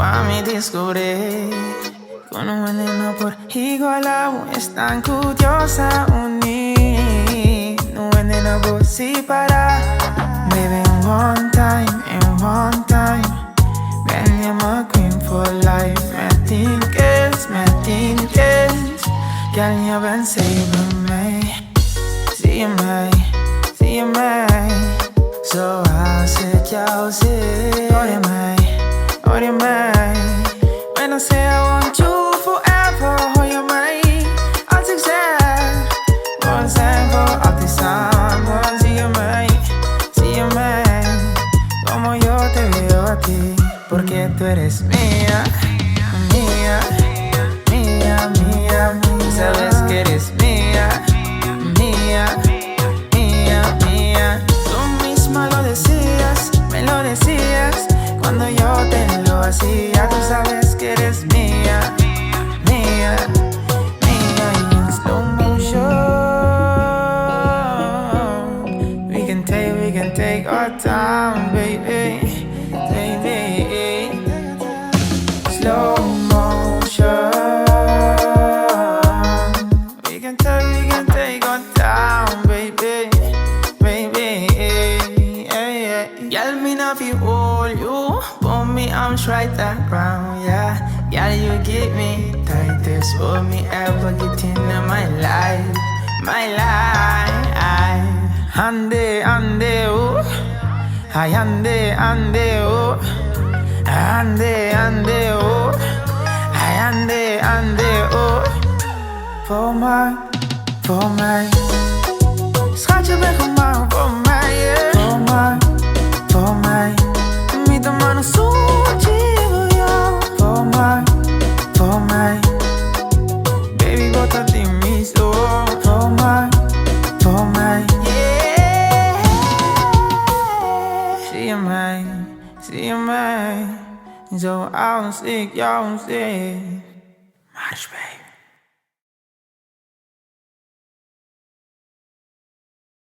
pa' mi descubrir. Con un veneno por igualado, es tan curiosa unir. Un veneno por si para. Baby, in one time, in one time. Ben je my queen for life. Met tinkers, girl, je bent zeven mij. Zie je mij, zie je mij. Zoals ik jou zie. Hoor je mij, hoor je mij. When I say I want you forever, hoor je mij. Als ik zeg, we zijn voor altijd samen. Zie je mij. Como yo te veo a ti. Porque tú eres mía, mía, mía, mía, mía. Sabes que eres mía, mía, mía, mía. Tú misma lo decías, me lo decías cuando yo te lo hacía. Tú sabes que eres mía, mía, mía. Y en slow motion we can take our time, baby, baby. Slow motion we can take our time, baby, baby. Girl, me not feel hold you. Put me arms right around, yeah. Girl, you get me tightest. Hold me ever get into my life, my life. Ande, ande, oh. Ay, ande, ande, oh. Ande, ande, oh. Ay, ande, ande, oh. Voor mij. Schatje, ben gemaakt voor mij, yeah. Voor mij. Mi tu mano sutil, yo. Voor mij. Baby, bota de mi zo. Voor mij. Yeah. Zie je mij. Zoals ik jou zie. Mars, baby.